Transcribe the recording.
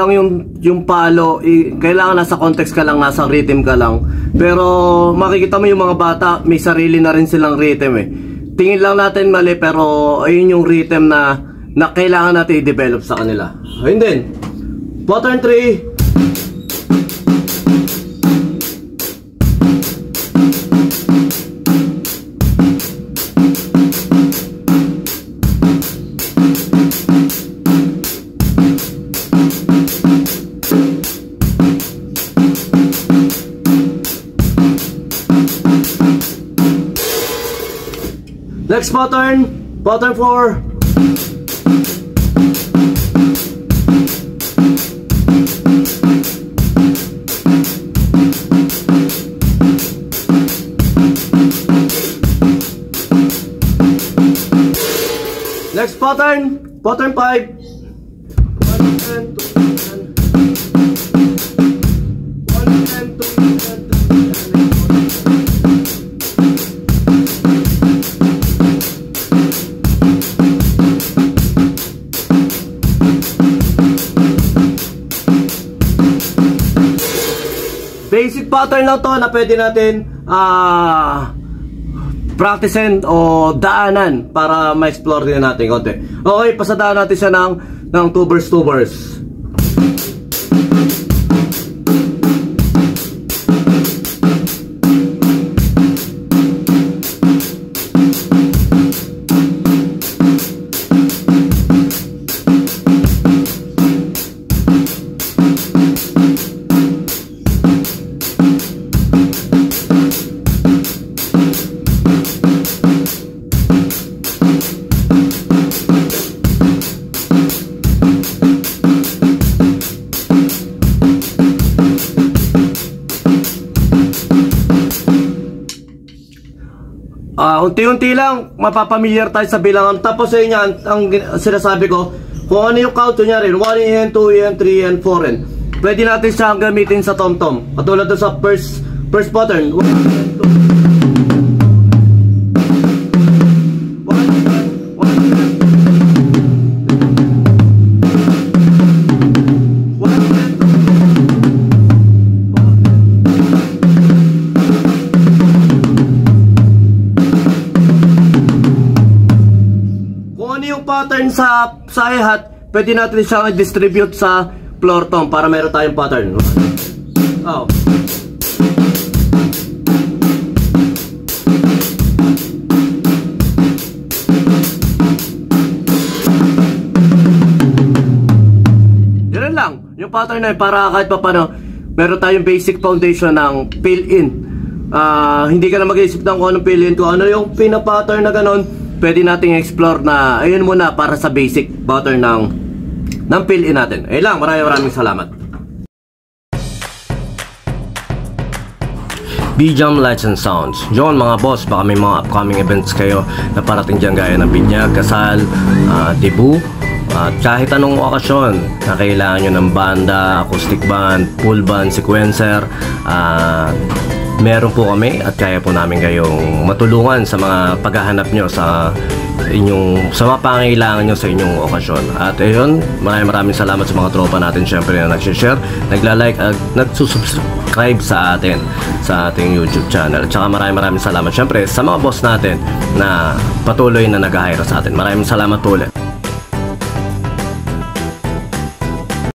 lang yung palo, kailangan nasa context ka lang, nasa rhythm ka lang. Pero makikita mo yung mga bata, may sarili na rin silang rhythm eh. Tingin lang natin mali, pero ayun yung rhythm na kailangan natin i-develop sa kanila. Ayun din. Pattern 3. Next pattern, pattern 4. Next pattern, pattern 5. 1 and 2 and 1 and 2 and 3. Basic pattern lang to na pwede natin practicein o daanan para ma-explore din natin konti. Okay, pasadaan natin siya ng 2 verse 2 verse. Unti-unti lang mapapamilyar tayo sa bilangan. Tapos sa inyo, ang sinasabi ko, kung ano yung count nyo rin, 1 and 2 and 3 and 4 and pwede natin siyang gamitin sa tom-tom. Katulad doon sa first pattern, 1 and 2. Pattern sa hi-hat, pwede natin siyang i-distribute sa floor tom para meron tayong pattern. Oh. Yan lang, yung pattern na yun para kahit pa paano meron tayong basic foundation ng fill-in hindi ka na mag-iisip ng kung anong piliin ko, ano yung pina-pattern na ganon, pwede nating explore na ayun muna para sa basic pattern ng piliin natin. Ayun lang, maraming salamat. B-Jam Lights and Sounds. Yun mga boss, baka may mga upcoming events kayo na parating dyan gaya ng binyag, kasal, debut, at kahit anong okasyon na kailangan nyo ng banda, acoustic band, full band, sequencer, meron po kami at kaya po namin kayong matulungan sa mga paghahanap nyo sa mga pangailangan nyo sa inyong okasyon. At ayun, maraming salamat sa mga tropa natin syempre na nag-share, nagla-like at nagsusubscribe sa atin sa ating YouTube channel. At saka maraming salamat syempre sa mga boss natin na patuloy na nag-hire sa atin. Maraming salamat po ulit.